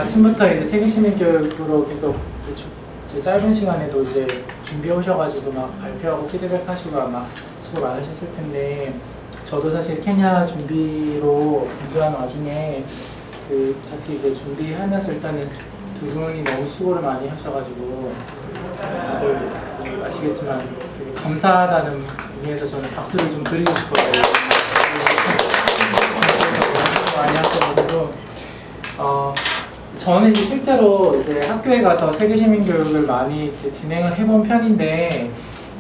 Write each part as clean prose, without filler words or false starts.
아침부터 이제 세계시민교육으로 계속 이제 짧은 시간에도 이제 준비해 오셔가지고 막 발표하고 피드백 하시고 아마 수고 많으셨을 텐데, 저도 사실 케냐 준비로 공부하는 와중에 그 같이 이제 준비하면서 일단은 두 분이 너무 수고를 많이 하셔가지고 다들 아시겠지만 되게 감사하다는 의미에서 저는 박수를 좀 드리고 싶어요. 많이 하셔가지고 저는 이제 실제로 이제 학교에 가서 세계시민교육을 많이 이제 진행을 해본 편인데,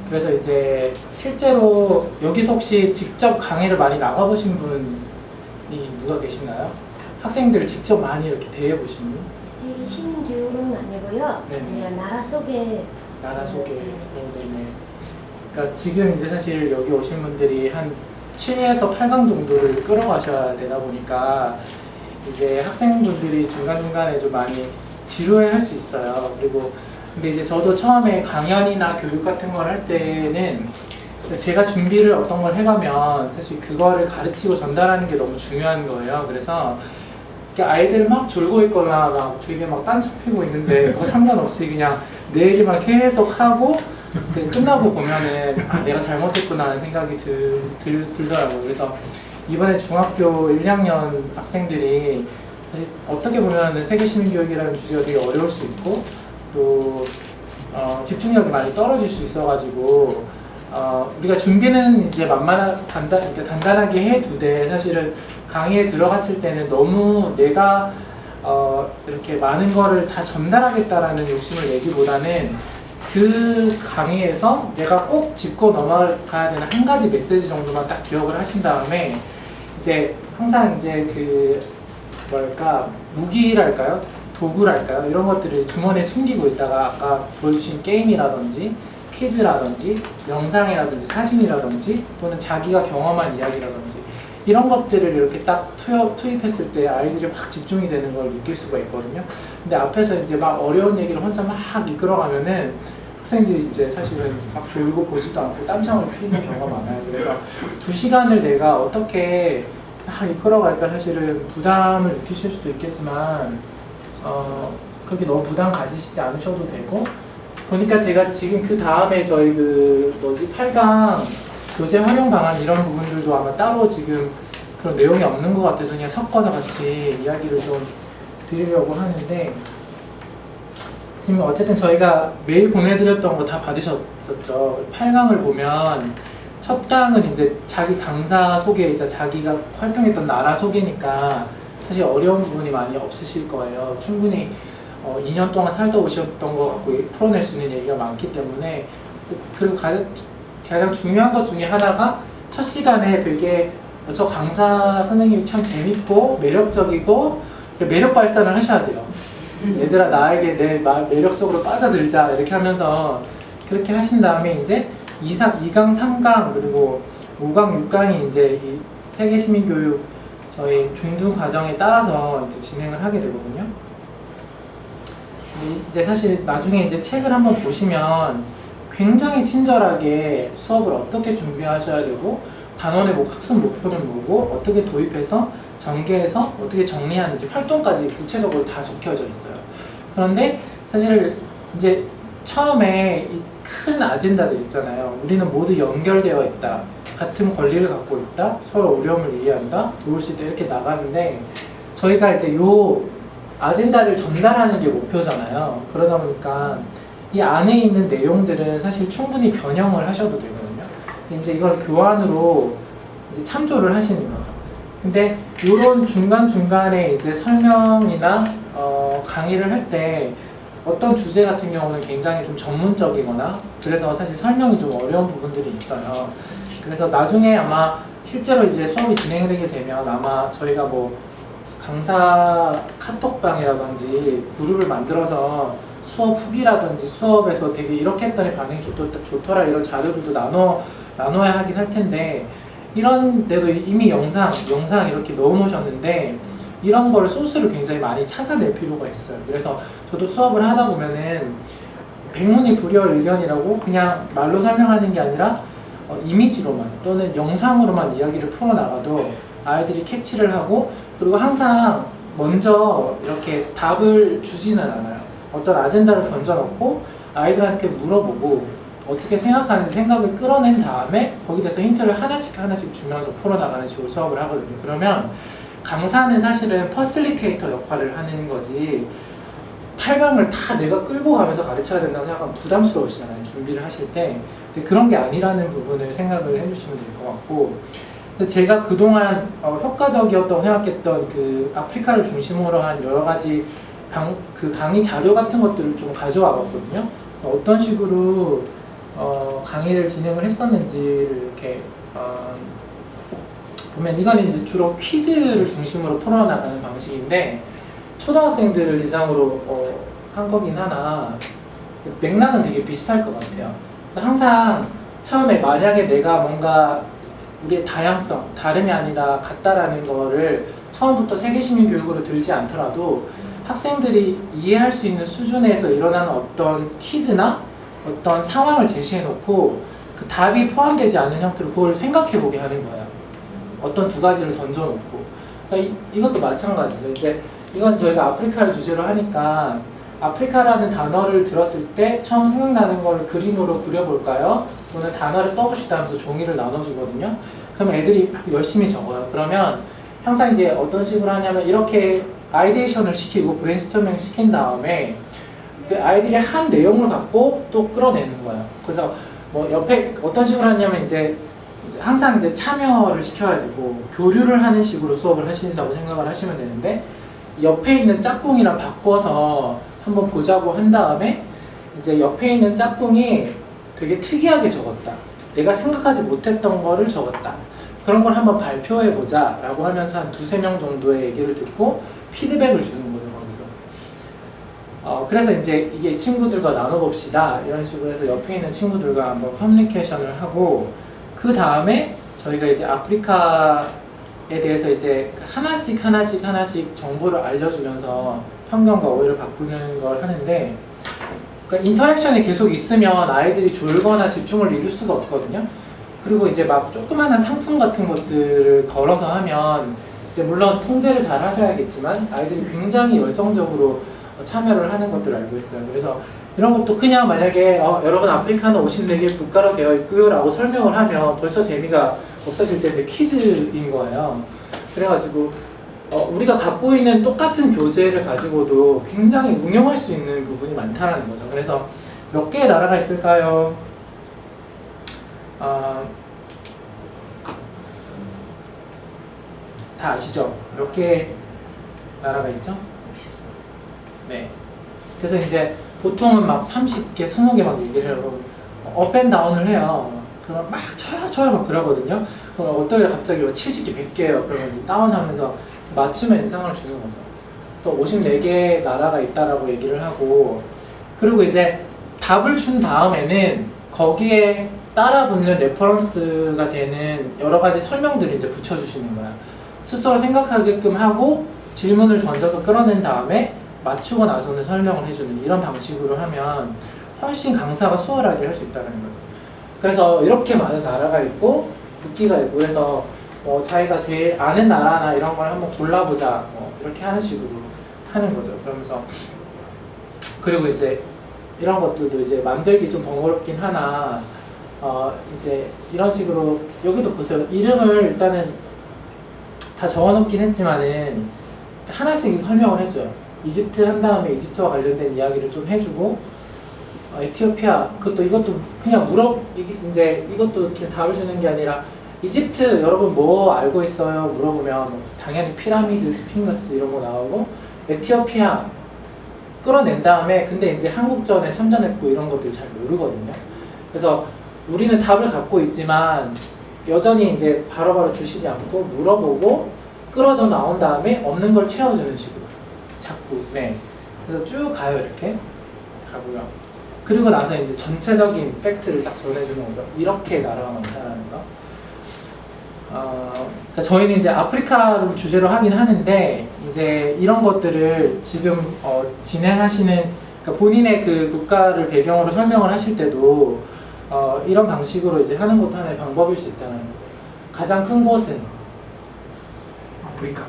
그래서 이제 실제로 여기서 혹시 직접 강의를 많이 나가보신 분이 누가 계시나요? 학생들 직접 많이 이렇게 대해보신 분? 세계시민교육은 아니고요. 네네. 그냥 나라 소개. 나라 소개. 네네. 그러니까 지금 이제 사실 여기 오신 분들이 한 7에서 8강 정도를 끌어가셔야 되다 보니까 이제 학생분들이 중간중간에 좀 많이 지루해할 수 있어요. 그리고 근데 이제 저도 처음에 강연이나 교육 같은 걸 할 때는 제가 준비를 어떤 걸 해가면 사실 그거를 가르치고 전달하는 게 너무 중요한 거예요. 그래서 아이들 막 졸고 있거나 막 되게 막 딴청 피고 있는데 그거 상관없이 그냥 내 얘기만 계속 하고 끝나고 보면은 아, 내가 잘못했구나 하는 생각이 들더라고요. 그래서 이번에 중학교 1, 2학년 학생들이 사실 어떻게 보면 세계시민교육이라는 주제가 되게 어려울 수 있고 또 집중력이 많이 떨어질 수 있어가지고 우리가 준비는 이제 단단하게 해두되 사실은 강의에 들어갔을 때는 너무 내가 이렇게 많은 거를 다 전달하겠다라는 욕심을 내기보다는 그 강의에서 내가 꼭 짚고 넘어가야 되는 한 가지 메시지 정도만 딱 기억을 하신 다음에 이제 항상 이제 그 뭐랄까 무기랄까요? 도구랄까요? 이런 것들을 주머니에 숨기고 있다가 아까 보여주신 게임이라든지 퀴즈라든지 영상이라든지 사진이라든지 또는 자기가 경험한 이야기라든지 이런 것들을 이렇게 딱 투입했을 때 아이들이 확 집중이 되는 걸 느낄 수가 있거든요. 근데 앞에서 이제 막 어려운 얘기를 혼자 막 이끌어가면은 학생들이 이제 사실은 막 졸고 보지도 않고 딴청을 피는 경우가 많아요. 그래서 2시간을 내가 어떻게 막 이끌어갈까 사실은 부담을 느끼실 수도 있겠지만 그렇게 너무 부담 가지시지 않으셔도 되고, 보니까 제가 지금 그 다음에 저희 8강 교재 활용 방안 이런 부분들도 아마 따로 지금 그런 내용이 없는 것 같아서 그냥 섞어서 같이 이야기를 좀 드리려고 하는데, 지금 어쨌든 저희가 메일 보내드렸던 거 다 받으셨었죠. 8강을 보면 첫 강은 이제 자기 강사 소개이자 자기가 활동했던 나라 소개니까 사실 어려운 부분이 많이 없으실 거예요. 충분히 2년 동안 살다 오셨던 거 갖고 풀어낼 수 있는 얘기가 많기 때문에, 그리고 가장 중요한 것 중에 하나가 첫 시간에 되게 저 강사 선생님이 참 재밌고 매력적이고 매력 발산을 하셔야 돼요. 얘들아 나에게 내 매력 속으로 빠져들자 이렇게 하면서 그렇게 하신 다음에 이제 2강, 3강 그리고 5강, 6강이 이제 이 세계시민교육 저희 중등 과정에 따라서 이제 진행을 하게 되거든요. 이제 사실 나중에 이제 책을 한번 보시면 굉장히 친절하게 수업을 어떻게 준비하셔야 되고 단원의 학습 목표는 뭐고 어떻게 도입해서 전개해서 어떻게 정리하는지 활동까지 구체적으로 다 적혀져 있어요. 그런데 사실 이제 처음에 이 큰 아젠다들 있잖아요. 우리는 모두 연결되어 있다. 같은 권리를 갖고 있다. 서로 어려움을 이해한다. 도울 수 있다. 이렇게 나가는데 저희가 이제 요 아젠다를 전달하는 게 목표잖아요. 그러다 보니까 이 안에 있는 내용들은 사실 충분히 변형을 하셔도 되거든요. 이제 이걸 교환으로 이제 참조를 하시는 거죠. 근데 이런 중간중간에 이제 설명이나 강의를 할 때 어떤 주제 같은 경우는 굉장히 좀 전문적이거나 그래서 사실 설명이 좀 어려운 부분들이 있어요. 그래서 나중에 아마 실제로 이제 수업이 진행되게 되면 아마 저희가 뭐 강사 카톡방이라든지 그룹을 만들어서 수업 후기라든지 수업에서 되게 이렇게 했더니 반응이 좋더라 이런 자료들도 나눠야 하긴 할 텐데, 이런 데도 이미 영상 이렇게 넣어놓으셨는데 이런 거를 소스를 굉장히 많이 찾아낼 필요가 있어요. 그래서 저도 수업을 하다 보면은 백문이 불여일견이라고 그냥 말로 설명하는 게 아니라 이미지로만 또는 영상으로만 이야기를 풀어나가도 아이들이 캐치를 하고, 그리고 항상 먼저 이렇게 답을 주지는 않아요. 어떤 아젠다를 던져놓고 아이들한테 물어보고 어떻게 생각하는지 생각을 끌어낸 다음에 거기에 대해서 힌트를 하나씩 하나씩 주면서 풀어나가는 식으로 수업을 하거든요. 그러면 강사는 사실은 퍼실리테이터 역할을 하는 거지 8강을 다 내가 끌고 가면서 가르쳐야 된다고 생각하면 부담스러우시잖아요. 준비를 하실 때. 근데 그런 게 아니라는 부분을 생각을 해주시면 될 것 같고, 근데 제가 그동안 효과적이었다고 생각했던 그 아프리카를 중심으로 한 여러 가지 그 강의 자료 같은 것들을 좀 가져와 봤거든요. 그래서 어떤 식으로 강의를 진행을 했었는지를 이렇게 보면 이건 이제 주로 퀴즈를 중심으로 풀어나가는 방식인데 초등학생들을 대상으로 한 거긴 하나 맥락은 되게 비슷할 것 같아요. 그래서 항상 처음에 만약에 내가 뭔가 우리의 다양성, 다름이 아니라 같다라는 거를 처음부터 세계시민 교육으로 들지 않더라도 학생들이 이해할 수 있는 수준에서 일어나는 어떤 퀴즈나 어떤 상황을 제시해 놓고 그 답이 포함되지 않은 형태로 그걸 생각해 보게 하는 거예요. 어떤 두 가지를 던져 놓고. 그러니까 이것도 마찬가지죠. 이제 이건 저희가 아프리카를 주제로 하니까 아프리카라는 단어를 들었을 때 처음 생각나는 걸 그림으로 그려볼까요? 또는 단어를 써봅시다 하면서 종이를 나눠주거든요. 그럼 애들이 막 열심히 적어요. 그러면 항상 이제 어떤 식으로 하냐면 이렇게 아이디에이션을 시키고 브레인스토밍 시킨 다음에 그 아이들이 한 내용을 갖고 또 끌어내는 거예요. 그래서 뭐 옆에 어떤 식으로 하냐면 이제 항상 이제 참여를 시켜야 되고 교류를 하는 식으로 수업을 하신다고 생각을 하시면 되는데 옆에 있는 짝꿍이랑 바꿔서 한번 보자고 한 다음에 이제 옆에 있는 짝꿍이 되게 특이하게 적었다. 내가 생각하지 못했던 거를 적었다. 그런 걸 한번 발표해 보자 라고 하면서 한 두세 명 정도의 얘기를 듣고 피드백을 주는 거예요. 거기서. 그래서 이제 이게 친구들과 나눠봅시다. 이런 식으로 해서 옆에 있는 친구들과 한번 커뮤니케이션을 하고 그 다음에 저희가 이제 아프리카에 대해서 이제 하나씩 정보를 알려주면서 편견과 오해를 바꾸는 걸 하는데 그러니까 인터랙션이 계속 있으면 아이들이 졸거나 집중을 이룰 수가 없거든요. 그리고 이제 막 조그마한 상품 같은 것들을 걸어서 하면 이제 물론 통제를 잘 하셔야겠지만 아이들이 굉장히 열성적으로 참여를 하는 것들을 알고 있어요. 그래서 이런 것도 그냥 만약에 여러분 아프리카는 54개 국가로 되어 있고요 라고 설명을 하면 벌써 재미가 없어질 텐데 퀴즈인 거예요. 그래가지고 우리가 갖고 있는 똑같은 교재를 가지고도 굉장히 응용할 수 있는 부분이 많다는 거죠. 그래서 몇 개의 나라가 있을까요? 다 아시죠? 몇 개의 나라가 있죠? 네. 그래서 이제 보통은 막 30개, 20개 막 얘기를 해요. 업앤다운을 해요. 그러면 막 쳐요 막 그러거든요. 그럼 어떤 게 갑자기 70개, 100개예요. 그러면 이제 다운하면서 맞춤의 인상을 주는 거죠. 그래서 54개 나라가 있다라고 얘기를 하고 그리고 이제 답을 준 다음에는 거기에 따라 붙는 레퍼런스가 되는 여러 가지 설명들을 이제 붙여주시는 거야. 스스로 생각하게끔 하고 질문을 던져서 끌어낸 다음에 맞추고 나서는 설명을 해주는 이런 방식으로 하면 훨씬 강사가 수월하게 할 수 있다는 거죠. 그래서 이렇게 많은 나라가 있고 국기가 있고 그래서 자기가 제일 아는 나라나 이런 걸 한번 골라보자 이렇게 하는 식으로 하는 거죠. 그러면서 그리고 이제 이런 것들도 이제 만들기 좀 번거롭긴 하나 이제 이런 식으로 여기도 보세요. 이름을 일단은 다 적어놓긴 했지만은 하나씩 설명을 해줘요. 이집트 한 다음에 이집트와 관련된 이야기를 좀 해주고 에티오피아 이것도 그냥 이제 이것도 이렇게 답을 주는 게 아니라 이집트 여러분 뭐 알고 있어요? 물어보면 당연히 피라미드, 스핑크스 이런 거 나오고 에티오피아 끌어낸 다음에 근데 이제 한국전에 참전했고 이런 것들 잘 모르거든요. 그래서 우리는 답을 갖고 있지만 여전히 이제 바로바로 주시지 않고 물어보고 끌어져 나온 다음에 없는 걸 채워주는 식으로 자꾸 네. 그래서 쭉 가요 이렇게 가고요. 그리고 나서 이제 전체적인 팩트를 딱 전해주는 거죠. 이렇게 나라가 많다라는 거. 그러니까 저희는 이제 아프리카를 주제로 하긴 하는데 이제 이런 것들을 지금 진행하시는 그러니까 본인의 그 국가를 배경으로 설명을 하실 때도 이런 방식으로 이제 하는 것도 하나의 방법일 수 있다는 거죠. 가장 큰 곳은 아프리카.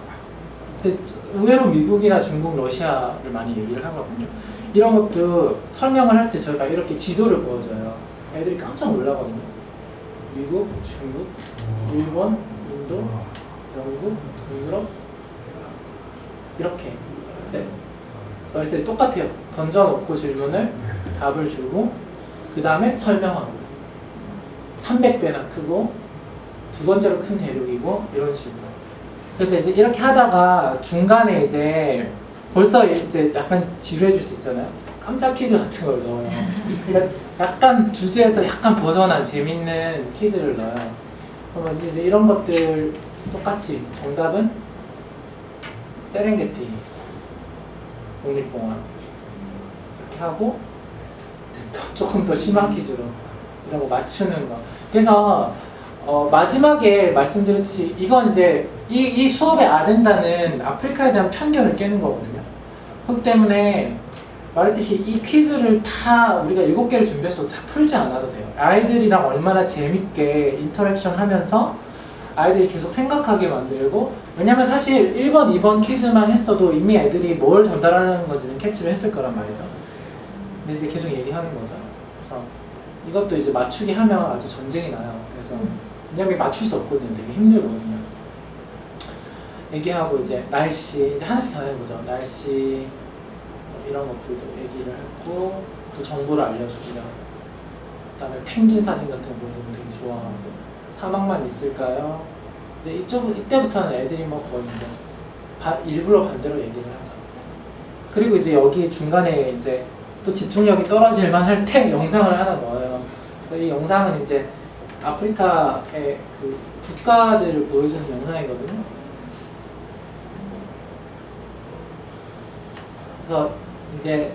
근데 의외로 미국이나 중국, 러시아를 많이 얘기를 하거든요. 이런 것도 설명을 할 때 저희가 이렇게 지도를 보여줘요. 애들이 깜짝 놀라거든요. 미국, 중국, 일본, 인도, 영국, 유럽 이렇게 그래서 똑같아요. 던져놓고 질문을 답을 주고 그 다음에 설명하고 300배나 크고 두 번째로 큰 대륙이고 이런 식으로. 그래서 이제 이렇게 하다가 중간에 이제 벌써 이제 약간 지루해질 수 있잖아요. 깜짝 퀴즈 같은 걸 넣어요. 그러니까 약간 주제에서 약간 벗어난 재밌는 퀴즈를 넣어요. 그러면 이제 이런 것들 똑같이 정답은 세렝게티 국립공원 이렇게 하고 조금 더 심한 퀴즈로 이런 거 맞추는 거. 그래서 마지막에 말씀드렸듯이 이건 이제 이 수업의 아젠다는 아프리카에 대한 편견을 깨는 거거든요. 그렇기 때문에 말했듯이 이 퀴즈를 다 우리가 7개를 준비해서 다 풀지 않아도 돼요. 아이들이랑 얼마나 재밌게 인터랙션 하면서 아이들이 계속 생각하게 만들고, 왜냐면 사실 1번, 2번 퀴즈만 했어도 이미 애들이 뭘 전달하는 건지는 캐치를 했을 거란 말이죠. 근데 이제 계속 얘기하는 거죠. 그래서 이것도 이제 맞추기 하면 아주 전쟁이 나요. 그래서 왜냐면 맞출 수 없거든요. 되게 힘들거든요. 얘기하고 이제 날씨, 이제 하나씩 다 해보죠. 날씨 이런 것들도 얘기를 했고, 또 정보를 알려주고요. 그 다음에 펭귄 사진 같은 거 보면 되게 좋아하고, 사막만 있을까요? 근데 이때부터는 애들이 뭐 거의 이제 일부러 반대로 얘기를 하죠. 그리고 이제 여기 중간에 이제 또 집중력이 떨어질만 할 때 영상을 하나 넣어요. 그래서 이 영상은 이제 아프리카의 그 국가들을 보여주는 영상이거든요. 그래서 이제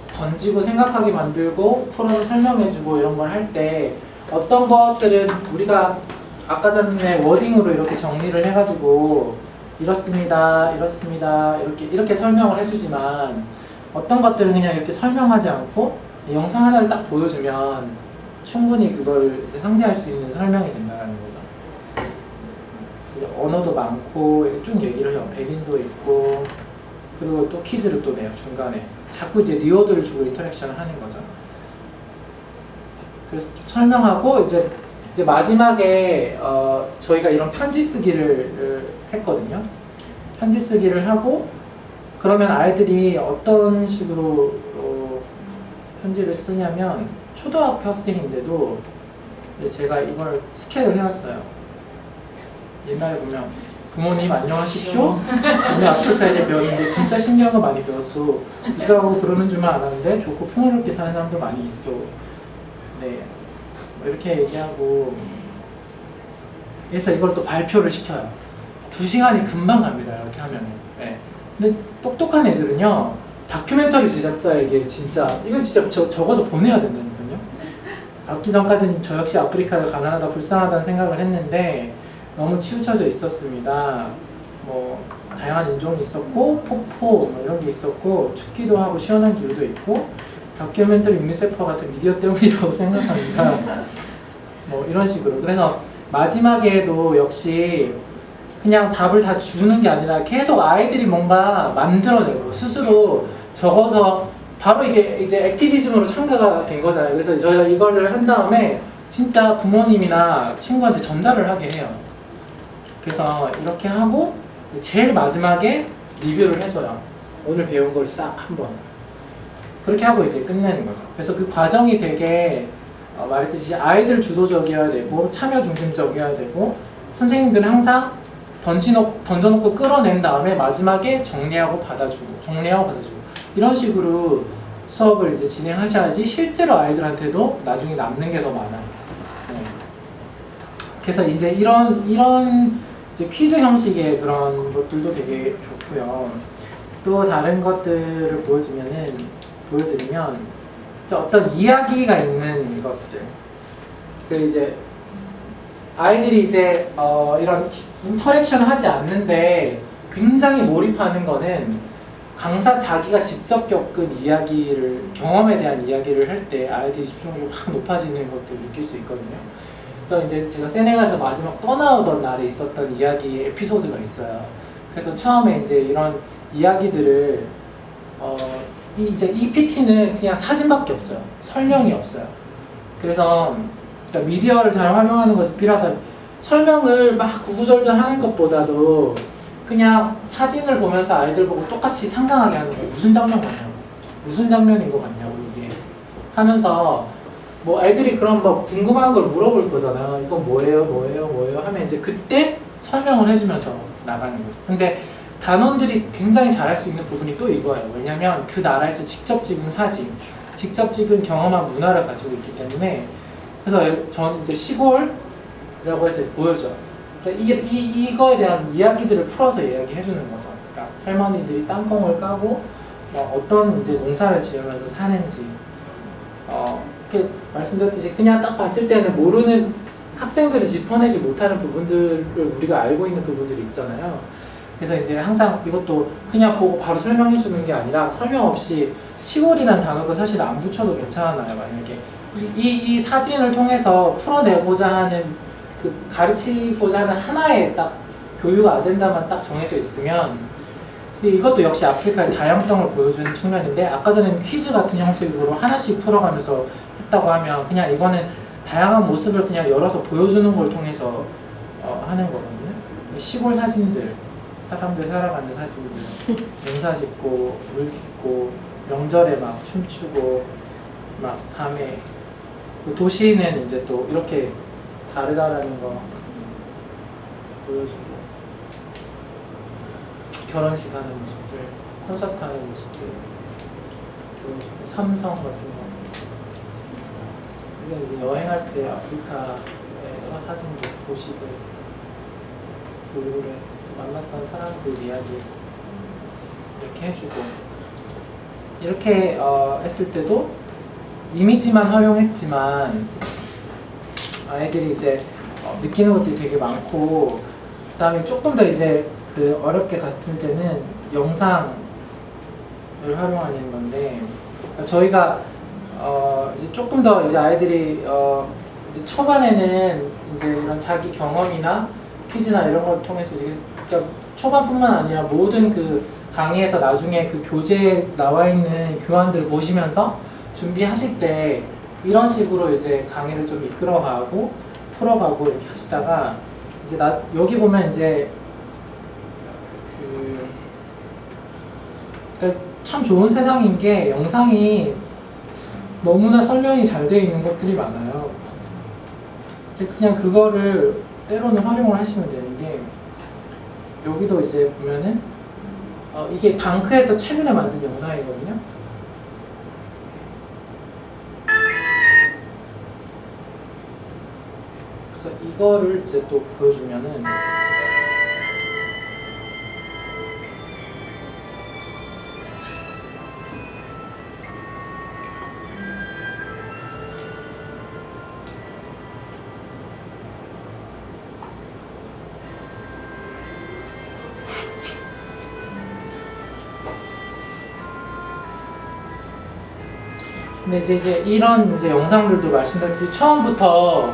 던지고 생각하게 만들고 풀어서 설명해주고 이런 걸 할 때 어떤 것들은 우리가 아까 전에 워딩으로 이렇게 정리를 해가지고 이렇습니다, 이렇습니다 이렇게 설명을 해주지만 어떤 것들은 그냥 이렇게 설명하지 않고 영상 하나를 딱 보여주면 충분히 그걸 이제 상쇄할 수 있는 설명이 된다는 거죠. 언어도 많고 쭉 얘기를 해요. 백인도 있고 그리고 또 퀴즈를 또 내요. 중간에 자꾸 이제 리워드를 주고 인터랙션을 하는 거죠. 그래서 좀 설명하고 이제 마지막에 저희가 이런 편지 쓰기를 했거든요. 편지 쓰기를 하고 그러면 아이들이 어떤 식으로 편지를 쓰냐면 초등학교 학생인데도 제가 이걸 스캔을 해왔어요. 옛날에 보면 부모님 안녕하십시오. 오늘 아프리카에 대해 배웠는데 진짜 신기한 거 많이 배웠어. 이사하고 그러는 줄만 알았는데 좋고 풍요롭게 사는 사람도 많이 있어. 네, 뭐 이렇게 얘기하고 그래서 이걸 또 발표를 시켜요. 2시간이 금방 갑니다. 이렇게 하면. 네. 근데 똑똑한 애들은요 다큐멘터리 제작자에게 진짜 이거 진짜 적어서 보내야 된다니까요. 받기 전까지는 저 역시 아프리카가 가난하다 불쌍하다는 생각을 했는데 너무 치우쳐져 있었습니다. 뭐 다양한 인종이 있었고 폭포 뭐 이런 게 있었고 춥기도 하고 시원한 기후도 있고 다큐멘터리 유니세프 같은 미디어 때문이라고 생각합니다. 뭐 이런 식으로. 그래서 마지막에도 역시 그냥 답을 다 주는 게 아니라 계속 아이들이 뭔가 만들어내고 스스로 적어서 바로 이게 이제 액티비즘으로 참가가 된 거잖아요. 그래서 저희가 이거를 한 다음에 진짜 부모님이나 친구한테 전달을 하게 해요. 그래서 이렇게 하고 제일 마지막에 리뷰를 해줘요. 오늘 배운 걸 싹 한번. 그렇게 하고 이제 끝내는 거죠. 그래서 그 과정이 되게 말했듯이 아이들 주도적이어야 되고 참여 중심적이어야 되고 선생님들은 항상 던져놓고 끌어낸 다음에 마지막에 정리하고 받아주고 이런 식으로 수업을 이제 진행하셔야지 실제로 아이들한테도 나중에 남는 게 더 많아요. 네. 그래서 이제 이런 이제 퀴즈 형식의 그런 것들도 되게 좋고요. 또 다른 것들을 보여드리면 어떤 이야기가 있는 것들. 그 이제 아이들이 이제 이런 인터랙션 하지 않는데 굉장히 몰입하는 거는 강사 자기가 직접 겪은 경험에 대한 이야기를 할 때 아이들이 집중력이 확 높아지는 것도 느낄 수 있거든요. 그래서 이제 제가 세네갈에서 마지막 떠나오던 날에 있었던 이야기 에피소드가 있어요. 그래서 처음에 이제 이런 이야기들을 이제 이 PT는 그냥 사진밖에 없어요. 설명이 없어요. 그래서 그러니까 미디어를 잘 활용하는 것이 필요하다. 설명을 막 구구절절 하는 것보다도 그냥 사진을 보면서 아이들 보고 똑같이 상상하게 하는 거예요. 무슨 장면 같냐고, 무슨 장면인 것 같냐고 이게 하면서 뭐 애들이 그런 뭐 궁금한 걸 물어볼 거잖아요. 이건 뭐예요 하면 이제 그때 설명을 해주면서 나가는 거죠. 근데 단원들이 굉장히 잘할 수 있는 부분이 또 이거예요. 왜냐면 그 나라에서 직접 찍은 사진, 직접 찍은 경험한 문화를 가지고 있기 때문에. 그래서 전 이제 시골이라고 해서 보여줘. 그러니까 이거에 대한 이야기들을 풀어서 이야기해주는 거죠. 그러니까 할머니들이 땅콩을 까고 어떤 이제 농사를 지으면서 사는지. 이렇게 말씀드렸듯이 그냥 딱 봤을 때는 모르는 학생들이 짚어내지 못하는 부분들을 우리가 알고 있는 부분들이 있잖아요. 그래서 이제 항상 이것도 그냥 보고 바로 설명해 주는 게 아니라 설명 없이 시골이라는 단어도 사실 안 붙여도 괜찮아요. 만약에 이 사진을 통해서 풀어내고자 하는 그 가르치고자 하는 하나의 딱 교육 아젠다만 딱 정해져 있으면 이것도 역시 아프리카의 다양성을 보여주는 측면인데 아까 전에는 퀴즈 같은 형식으로 하나씩 풀어가면서 했다고 하면 그냥 이거는 다양한 모습을 그냥 열어서 보여주는 걸 통해서 하는 거거든요. 시골 사진들, 사람들 살아가는 사진들, 농사 짓고 물 깃고 명절에 막 춤추고 막 밤에 도시는 이제 또 이렇게 다르다라는 거 보여주고 결혼식 하는 모습들, 콘서트 하는 모습들 보여주고 삼성 같은 거 우리가 이제 여행할 때 아프리카의 여러 사진들, 도시들 그리고 만났던 사람들 이야기 이렇게 해주고 이렇게 했을 때도 이미지만 활용했지만 아이들이 이제 느끼는 것들이 되게 많고 그 다음에 조금 더 이제 그 어렵게 갔을 때는 영상을 활용하는 건데 그러니까 저희가 이제 조금 더 이제 아이들이 이제 초반에는 이제 이런 자기 경험이나 퀴즈나 이런 걸 통해서 이제 그러니까 초반뿐만 아니라 모든 그 강의에서 나중에 그 교재에 나와 있는 교환들을 보시면서 준비하실 때 이런 식으로 이제 강의를 좀 이끌어가고 풀어가고 이렇게 하시다가 이제 여기 보면 이제 참 좋은 세상인 게 영상이 너무나 설명이 잘 되어 있는 것들이 많아요. 근데 그냥 그거를 때로는 활용을 하시면 되는 게 여기도 이제 보면은 이게 당크에서 최근에 만든 영상이거든요. 그래서 이거를 이제 또 보여주면은 근데 이제 이런 이제 영상들도 말씀드렸듯이 처음부터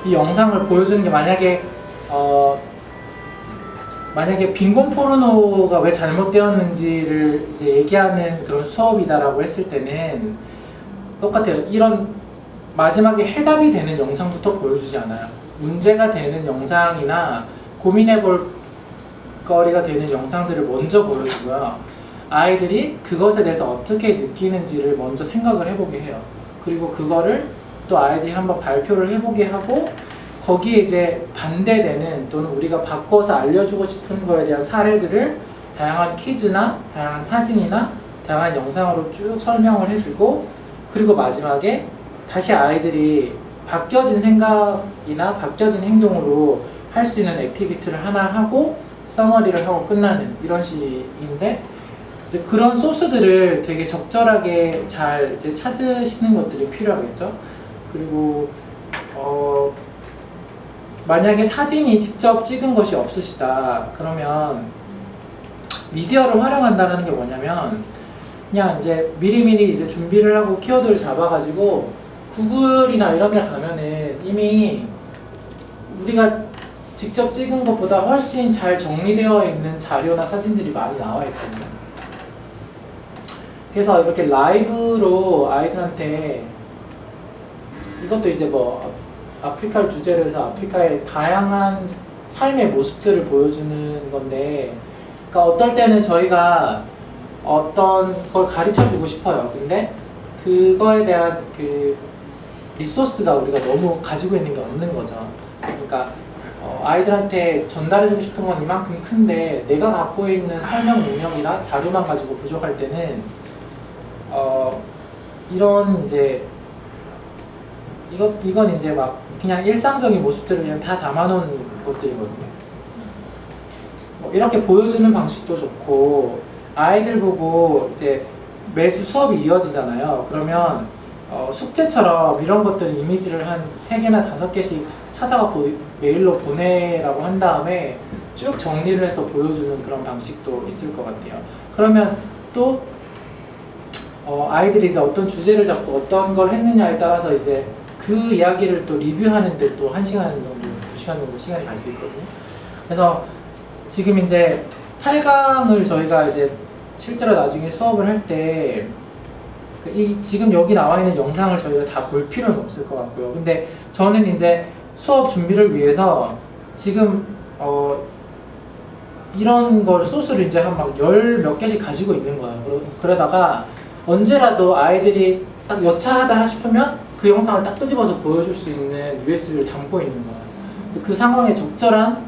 이 영상을 보여주는 게 만약에 빈곤 포르노가 왜 잘못되었는지를 이제 얘기하는 그런 수업이다라고 했을 때는 똑같아요. 이런 마지막에 해답이 되는 영상부터 보여주지 않아요. 문제가 되는 영상이나 고민해볼 거리가 되는 영상들을 먼저 보여주고요. 아이들이 그것에 대해서 어떻게 느끼는지를 먼저 생각을 해보게 해요. 그리고 그거를 또 아이들이 한번 발표를 해보게 하고 거기에 이제 반대되는 또는 우리가 바꿔서 알려주고 싶은 거에 대한 사례들을 다양한 퀴즈나 다양한 사진이나 다양한 영상으로 쭉 설명을 해주고 그리고 마지막에 다시 아이들이 바뀌어진 생각이나 바뀌어진 행동으로 할 수 있는 액티비티를 하나 하고 서머리를 하고 끝나는 이런 식인데 이제 그런 소스들을 되게 적절하게 잘 이제 찾으시는 것들이 필요하겠죠. 그리고 만약에 사진이 직접 찍은 것이 없으시다 그러면 미디어를 활용한다는 게 뭐냐면 그냥 이제 미리미리 이제 준비를 하고 키워드를 잡아가지고 구글이나 이런 데 가면은 이미 우리가 직접 찍은 것보다 훨씬 잘 정리되어 있는 자료나 사진들이 많이 나와 있거든요. 그래서 이렇게 라이브로 아이들한테 이것도 이제 뭐 아프리카를 주제로 해서 아프리카의 다양한 삶의 모습들을 보여주는 건데, 그러니까 어떨 때는 저희가 어떤 걸 가르쳐 주고 싶어요. 근데 그거에 대한 그 리소스가 우리가 너무 가지고 있는 게 없는 거죠. 그러니까 아이들한테 전달해주고 싶은 건 이만큼 큰데 내가 갖고 있는 설명 능력이나 자료만 가지고 부족할 때는 이런 이제 이건 이제 막 그냥 일상적인 모습들을 그냥 다 담아놓은 것들이거든요. 뭐 이렇게 보여주는 방식도 좋고, 아이들 보고 이제 매주 수업이 이어지잖아요. 그러면 숙제처럼 이런 것들 이미지를 한 3개나 5개씩 찾아가 메일로 보내라고 한 다음에 쭉 정리를 해서 보여주는 그런 방식도 있을 것 같아요. 그러면 또 아이들이 이제 어떤 주제를 잡고 어떤 걸 했느냐에 따라서 이제 그 이야기를 또 리뷰하는데 또 1시간 정도, 2시간 정도 시간이 갈 수 있거든요. 그래서 지금 이제 8강을 저희가 이제 실제로 나중에 수업을 할 때 지금 여기 나와 있는 영상을 저희가 다 볼 필요는 없을 것 같고요. 근데 저는 이제 수업 준비를 위해서 지금 이런 걸 소스를 이제 한 막 10몇 개씩 가지고 있는 거예요. 그러다가 언제라도 아이들이 딱 여차하다 싶으면 그 영상을 딱 끄집어서 보여줄 수 있는 USB를 담고 있는 거예요. 그 상황에 적절한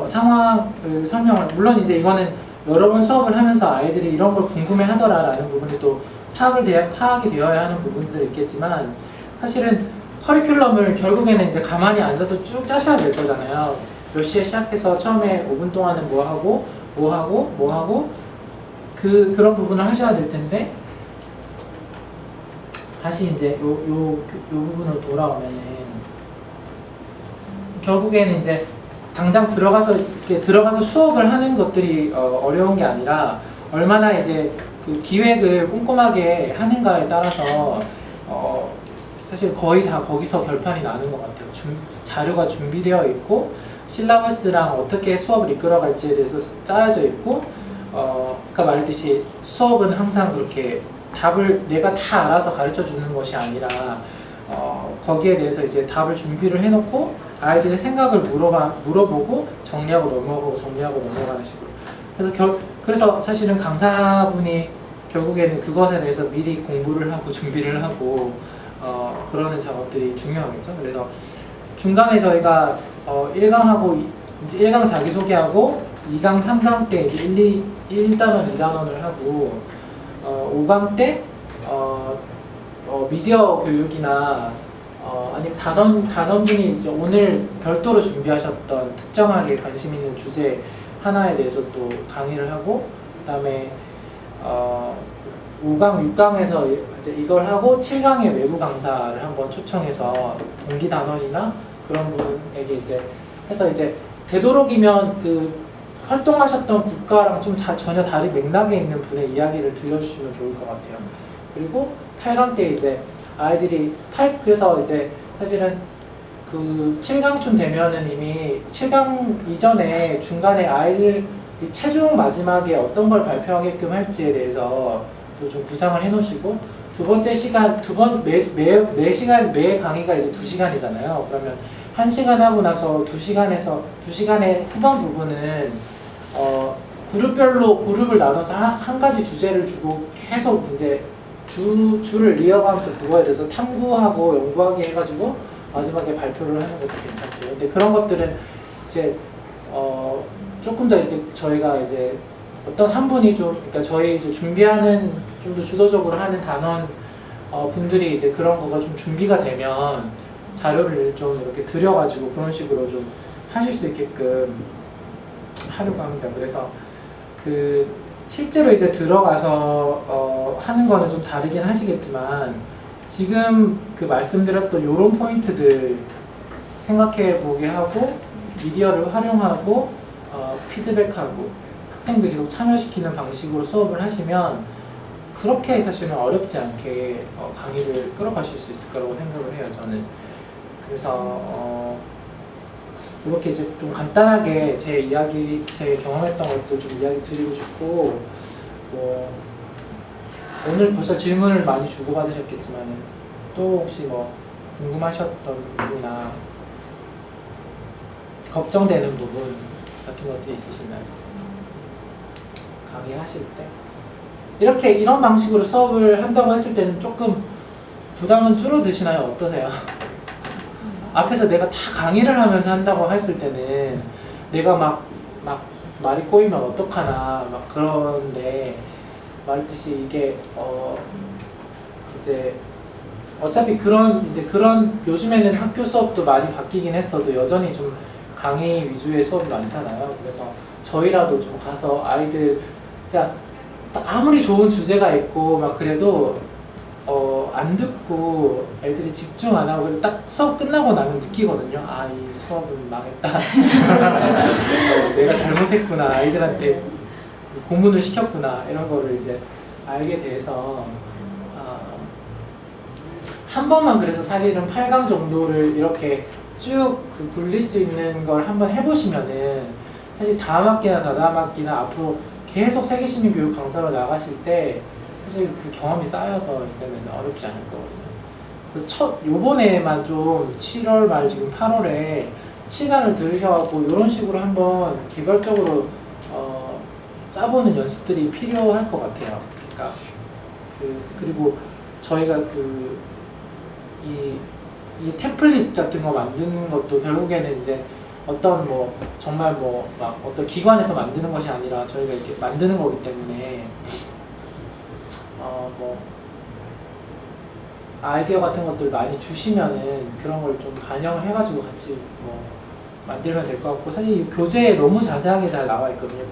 상황을 설명을, 물론 이제 이거는 여러 번 수업을 하면서 아이들이 이런 걸 궁금해 하더라라는 부분이 또 파악이 되어야 하는 부분들이 있겠지만, 사실은 커리큘럼을 결국에는 이제 가만히 앉아서 쭉 짜셔야 될 거잖아요. 몇 시에 시작해서 처음에 5분 동안은 뭐 하고 그런 부분을 하셔야 될 텐데, 다시 이제 요 부분으로 돌아오면은 결국에는 이제 당장 들어가서 수업을 하는 것들이 어려운 게 아니라 얼마나 이제 그 기획을 꼼꼼하게 하는가에 따라서 사실 거의 다 거기서 결판이 나는 것 같아요. 자료가 준비되어 있고 실라버스랑 어떻게 수업을 이끌어갈지에 대해서 짜여져 있고, 아까 말했듯이 수업은 항상 그렇게 답을 내가 다 알아서 가르쳐 주는 것이 아니라 거기에 대해서 이제 답을 준비를 해놓고 아이들의 생각을 물어보고 정리하고 넘어가는 식으로. 그래서 사실은 강사분이 결국에는 그것에 대해서 미리 공부를 하고 준비를 하고 그러는 작업들이 중요하겠죠. 그래서 중간에 저희가 1강하고 이제 1강 자기소개하고 2강, 3강 때 이제 1단원, 2단원을 하고 5강 때 미디어 교육이나 아니면 단원분이 이제 오늘 별도로 준비하셨던 특정하게 관심 있는 주제 하나에 대해서 또 강의를 하고, 그다음에 5강, 6강에서 이제 이걸 하고 7강에 외부 강사를 한번 초청해서 동기 단원이나 그런 분에게 이제 해서 이제 되도록이면 그 활동하셨던 국가랑 좀 전혀 다른 맥락에 있는 분의 이야기를 들려주시면 좋을 것 같아요. 그리고 8강 때 이제 아이들이 그래서 이제 사실은 그 7강쯤 되면은 이미 7강 이전에 중간에 아이들 최종 마지막에 어떤 걸 발표하게끔 할지에 대해서 또 좀 구상을 해놓으시고, 두 번째 시간 매 강의가 이제 2시간이잖아요. 그러면 1시간 하고 나서 2시간의 후반 부분은 그룹별로 나눠서 한 가지 주제를 주고 계속 이제 줄을 이어가면서 그거에 대해서 탐구하고 연구하게 해가지고 마지막에 발표를 하는 것도 괜찮고요. 근데 그런 것들은 이제 조금 더 이제 저희가 이제 어떤 한 분이 그러니까 저희 이제 준비하는 좀 더 주도적으로 하는 단원 분들이 이제 그런 거가 좀 준비가 되면 자료를 좀 이렇게 들여가지고 그런 식으로 좀 하실 수 있게끔 하려고 합니다. 그래서 실제로 이제 들어가서 하는 거는 좀 다르긴 하시겠지만, 지금 그 말씀드렸던 이런 포인트들 생각해 보게 하고 미디어를 활용하고 피드백하고 학생들 계속 참여시키는 방식으로 수업을 하시면 그렇게 사실은 어렵지 않게 강의를 끌어가실 수 있을 거라고 생각을 해요, 저는. 그래서 이렇게 이제 좀 간단하게 제 이야기, 제 경험했던 것도 좀 이야기 드리고 싶고, 뭐 오늘 벌써 질문을 많이 주고받으셨겠지만 또 혹시 뭐 궁금하셨던 부분이나 걱정되는 부분 같은 것들이 있으시나요? 강의하실 때 이렇게 이런 방식으로 수업을 한다고 했을 때는 조금 부담은 줄어드시나요? 어떠세요? 앞에서 내가 다 강의를 하면서 한다고 했을 때는 내가 막 말이 꼬이면 어떡하나 막 그런데 말했듯이 이게 이제 어차피 그런 요즘에는 학교 수업도 많이 바뀌긴 했어도 여전히 좀 강의 위주의 수업이 많잖아요. 그래서 저희라도 좀 가서 아이들 그냥 아무리 좋은 주제가 있고 막 그래도 안 듣고 애들이 집중 안 하고 딱 수업 끝나고 나면 느끼거든요. 아, 이 수업은 망했다. 내가 잘못했구나. 아이들한테 고문을 시켰구나. 이런 거를 이제 알게 돼서 한 번만 그래서 사실은 8강 정도를 이렇게 쭉 굴릴 수 있는 걸 한번 해보시면은 사실 다음 학기나 다다음 학기나 앞으로 계속 세계시민교육 강사로 나가실 때 사실 그 경험이 쌓여서 이제는 어렵지 않을 거거든요. 요번에만 좀 7월 말 지금 8월에 시간을 들으셔갖고 이런 식으로 한번 개별적으로 짜보는 연습들이 필요할 것 같아요. 그러니까 그리고 저희가 이 템플릿 같은 거 만드는 것도 결국에는 이제 어떤 뭐 정말 뭐 막 어떤 기관에서 만드는 것이 아니라 저희가 이렇게 만드는 거기 때문에 뭐 아이디어 같은 것들 많이 주시면은 그런 걸 좀 반영을 해가지고 같이 뭐 만들면 될 것 같고 사실 이 교재에 너무 자세하게 잘 나와 있거든요.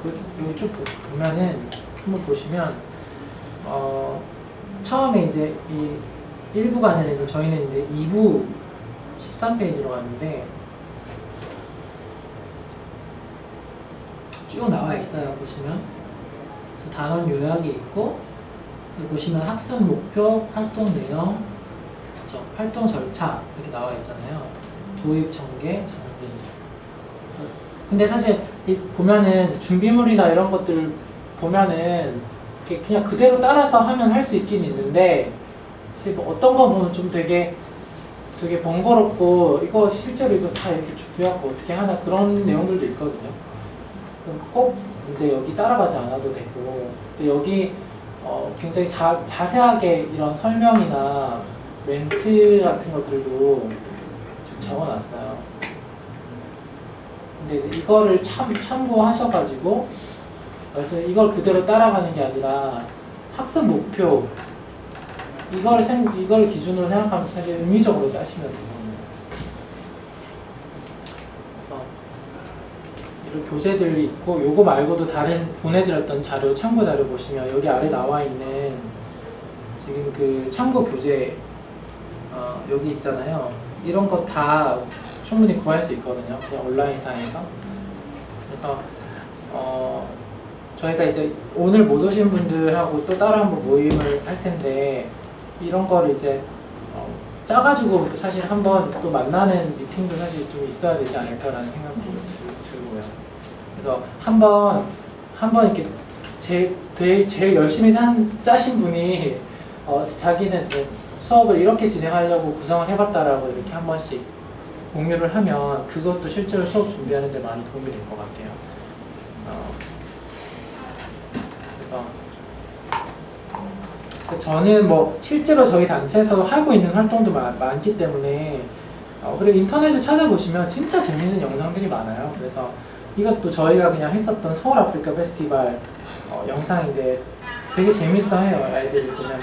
여기 쭉 보면은 한번 보시면 처음에 이제 이 1부가 아니라 이제 저희는 이제 2부 13페이지로 갔는데 쭉 나와 있어요. 보시면 그래서 단원 요약이 있고 여기 보시면 학습 목표, 활동 내용, 활동 절차 이렇게 나와 있잖아요. 도입, 전개, 정리. 근데 사실 보면은 준비물이나 이런 것들 보면은 그냥 그대로 따라서 하면 할 수 있긴 있는데 사실 뭐 어떤 거 보면 좀 되게 번거롭고 이거 실제로 이거 다 이렇게 준비하고 어떻게 하나 그런 내용들도 있거든요. 꼭 이제 여기 따라가지 않아도 되고 근데 여기 굉장히 자세하게 이런 설명이나 멘트 같은 것들도 좀 적어놨어요. 근데 이제 이거를 참고하셔가지고 그래서 이걸 그대로 따라가는 게 아니라 학습 목표 이걸 기준으로 생각하면서 사실 의미적으로 짜시면 돼요. 이런 교재들이 있고 요거 말고도 다른 보내드렸던 자료 참고 자료 보시면 여기 아래 나와 있는 지금 그 참고 교재 여기 있잖아요. 이런 거 다 충분히 구할 수 있거든요. 그냥 온라인상에서. 그래서 저희가 이제 오늘 못 오신 분들하고 또 따로 한번 모임을 할 텐데 이런 거를 이제 짜가지고 사실 한번 또 만나는 미팅도 사실 좀 있어야 되지 않을까라는 생각도 들고요. 그래서 한번 이렇게 제일 열심히 짜신 분이 자기는 이제 수업을 이렇게 진행하려고 구성을 해봤다라고 이렇게 한 번씩 공유를 하면 그것도 실제로 수업 준비하는 데 많이 도움이 될 것 같아요. 그래서 저는 뭐 실제로 저희 단체에서 하고 있는 활동도 많기 때문에 그리고 인터넷에 찾아보시면 진짜 재밌는 영상들이 많아요. 그래서 이것도 저희가 그냥 했었던 서울 아프리카 페스티벌 영상인데 되게 재밌어해요. 아이들이 보면은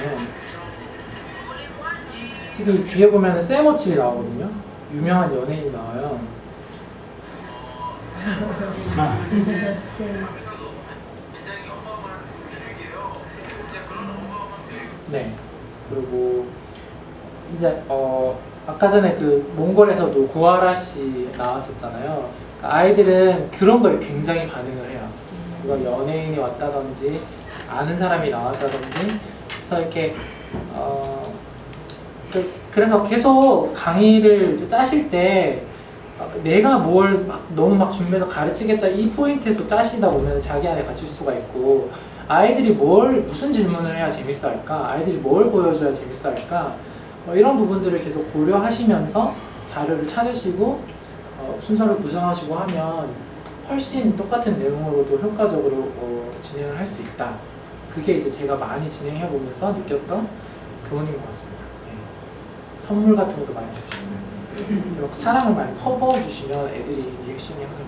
특히 뒤에 보면은 쌤오칠이 나오거든요. 유명한 연예인이 나와요. 네. 그리고 이제 아까 전에 그 몽골에서도 구하라 씨 나왔었잖아요. 그러니까 아이들은 그런 거에 굉장히 반응을 해요. 이거 연예인이 왔다든지 아는 사람이 나왔다든지 그래서 이렇게 그래서 계속 강의를 이제 짜실 때 내가 뭘 너무 막 준비해서 가르치겠다 이 포인트에서 짜시다 보면 자기 안에 갇힐 수가 있고, 아이들이 무슨 질문을 해야 재밌어 할까? 아이들이 뭘 보여줘야 재밌어 할까? 이런 부분들을 계속 고려하시면서 자료를 찾으시고 순서를 구성하시고 하면 훨씬 똑같은 내용으로도 효과적으로 진행을 할 수 있다. 그게 이제 제가 많이 진행해 보면서 느꼈던 교훈인 것 같습니다. 네. 선물 같은 것도 많이 주시고 이렇게 사랑을 많이 퍼부어 주시면 애들이 리액션이 항상